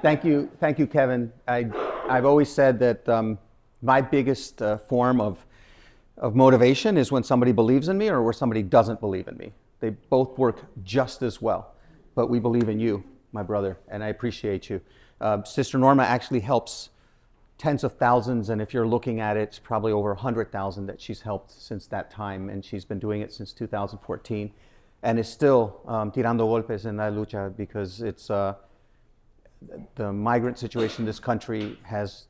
Thank you, Kevin. I've always said that my biggest form of motivation is when somebody believes in me or where somebody doesn't believe in me. They both work just as well, but we believe in you, my brother, and I appreciate you. Sister Norma actually helps tens of thousands, and if you're looking at it, it's probably over 100,000 that she's helped since that time, and she's been doing it since 2014, and is still tirando golpes en la lucha because it's the migrant situation in this country has,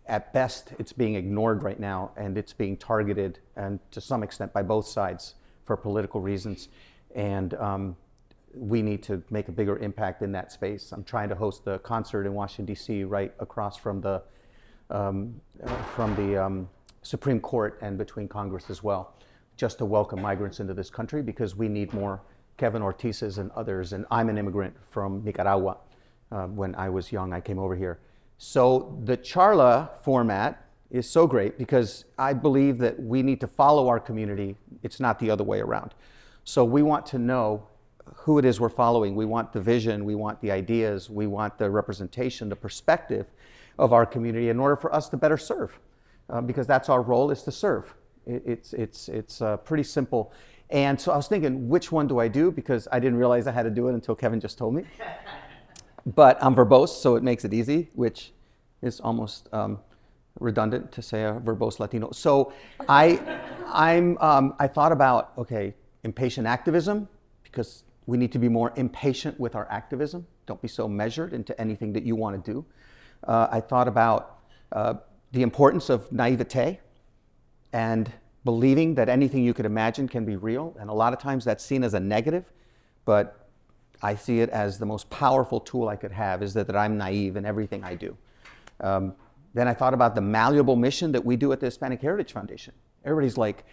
at best, it's being ignored right now, and it's being targeted, and to some extent by both sides for political reasons, and we need to make a bigger impact in that space. I'm trying to host a concert in Washington, D.C., right across from the Supreme Court and between Congress as well, just to welcome migrants into this country because we need more Kevin Ortiz's and others, and I'm an immigrant from Nicaragua. When I was young, I came over here. So the Charla format is so great because I believe that we need to follow our community. It's not the other way around. So we want to know who it is we're following. We want the vision, we want the ideas, we want the representation, the perspective of our community in order for us to better serve, because that's our role, is to serve. It's pretty simple. And so I was thinking, which one do I do? Because I didn't realize I had to do it until Kevin just told me. But I'm verbose, so it makes it easy, which is almost redundant to say a verbose Latino. So I thought about, okay, impatient activism, because we need to be more impatient with our activism. Don't be so measured into anything that you want to do. I thought about the importance of naivete and believing that anything you could imagine can be real. And a lot of times that's seen as a negative, but I see it as the most powerful tool I could have, is that I'm naive in everything I do. Then I thought about the malleable mission that we do at the Hispanic Heritage Foundation. Everybody's like,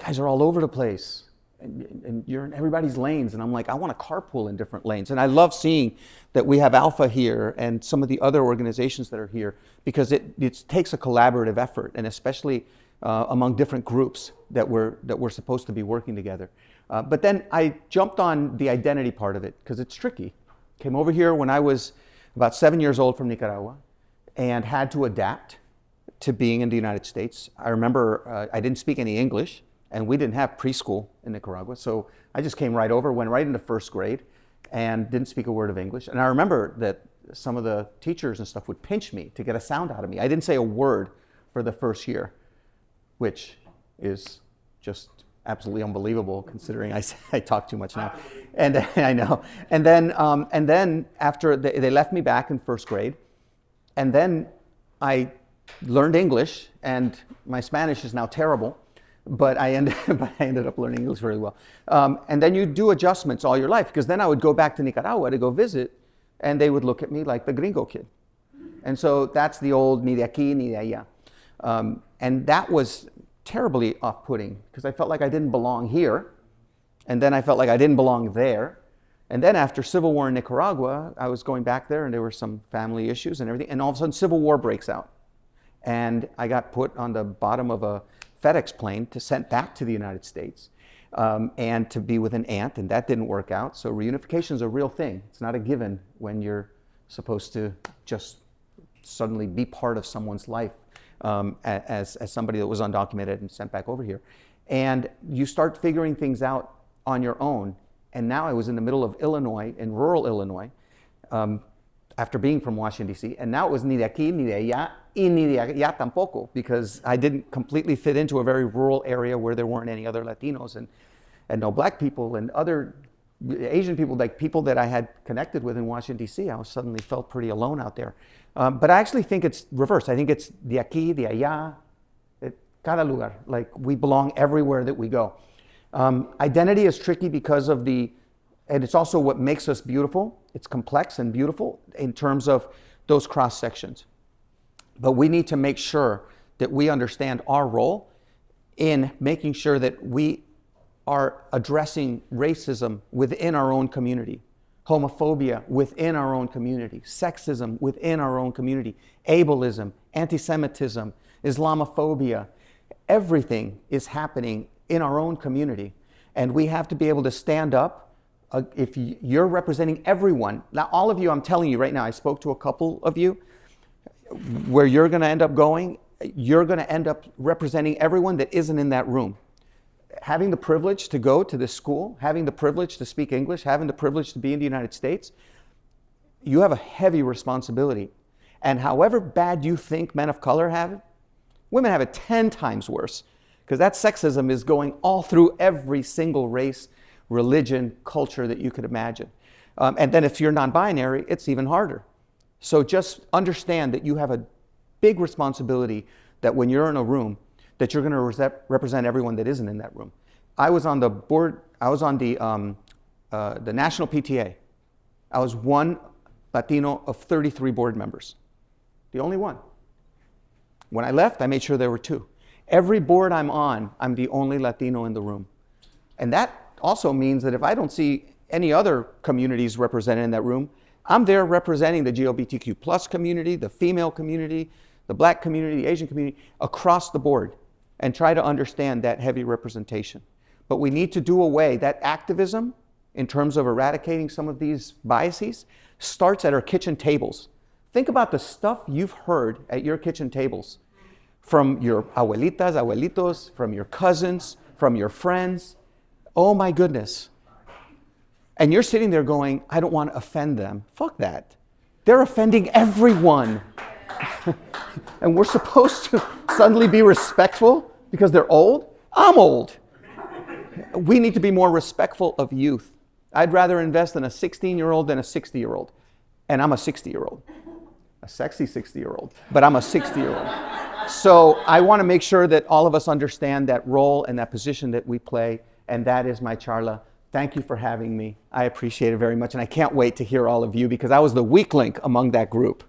you guys are all over the place, and you're in everybody's lanes. And I'm like, I want to carpool in different lanes. And I love seeing that we have Alpha here and some of the other organizations that are here, because it takes a collaborative effort, and especially among different groups that we're supposed to be working together. But then I jumped on the identity part of it because it's tricky. Came over here when I was about 7 years old from Nicaragua and had to adapt to being in the United States. I remember I didn't speak any English, and we didn't have preschool in Nicaragua. So I just came right over, went right into first grade, and didn't speak a word of English. And I remember that some of the teachers and stuff would pinch me to get a sound out of me. I didn't say a word for the first year, which is just absolutely unbelievable considering I talk too much now. And I know. And then after they left me back in first grade, and then I learned English, and my Spanish is now terrible, but I ended up learning English very well. And then you do adjustments all your life, because then I would go back to Nicaragua to go visit, and they would look at me like the gringo kid. And so that's the old ni de aquí, ni de allá. And that was terribly off-putting because I felt like I didn't belong here, and then I felt like I didn't belong there. And then after Civil War in Nicaragua, I was going back there, and there were some family issues and everything, and all of a sudden Civil War breaks out. And I got put on the bottom of a FedEx plane to sent back to the United States and to be with an aunt, and that didn't work out. So reunification is a real thing. It's not a given when you're supposed to just suddenly be part of someone's life. As somebody that was undocumented and sent back over here. And you start figuring things out on your own. And now I was in the middle of Illinois, in rural Illinois, after being from Washington, D.C. And now it was ni de aquí, ni de allá, y ni de allá tampoco, because I didn't completely fit into a very rural area where there weren't any other Latinos and no black people and other Asian people, like people that I had connected with in Washington, D.C. I suddenly felt pretty alone out there. But I actually think it's reversed. I think it's de aquí, de allá, cada lugar. Like we belong everywhere that we go. Identity is tricky because of and it's also what makes us beautiful. It's complex and beautiful in terms of those cross sections. But we need to make sure that we understand our role in making sure that we are addressing racism within our own community, homophobia within our own community, sexism within our own community, ableism, anti-Semitism, Islamophobia. Everything is happening in our own community. And we have to be able to stand up if you're representing everyone, now all of you, I'm telling you right now, I spoke to a couple of you, where you're going to end up going, you're going to end up representing everyone that isn't in that room. Having the privilege to go to this school, having the privilege to speak English, having the privilege to be in the United States, you have a heavy responsibility. And however bad you think men of color have it, women have it 10 times worse, because that sexism is going all through every single race, religion, culture that you could imagine. And then if you're non-binary, it's even harder. So just understand that you have a big responsibility that when you're in a room, that you're going to represent everyone that isn't in that room. I was on the board, I was on the National PTA. I was one Latino of 33 board members, the only one. When I left, I made sure there were 2. Every board I'm on, I'm the only Latino in the room. And that also means that if I don't see any other communities represented in that room, I'm there representing the LGBTQ plus community, the female community, the black community, the Asian community, across the board, and try to understand that heavy representation. But we need to do away, that activism in terms of eradicating some of these biases starts at our kitchen tables. Think about the stuff you've heard at your kitchen tables from your abuelitas, abuelitos, from your cousins, from your friends. Oh my goodness. And you're sitting there going, I don't want to offend them. Fuck that. They're offending everyone. And we're supposed to suddenly be respectful because they're old? I'm old. We need to be more respectful of youth. I'd rather invest in a 16-year-old than a 60-year-old. And I'm a 60-year-old. A sexy 60-year-old. But I'm a 60-year-old. So I want to make sure that all of us understand that role and that position that we play. And that is my charla. Thank you for having me. I appreciate it very much. And I can't wait to hear all of you because I was the weak link among that group.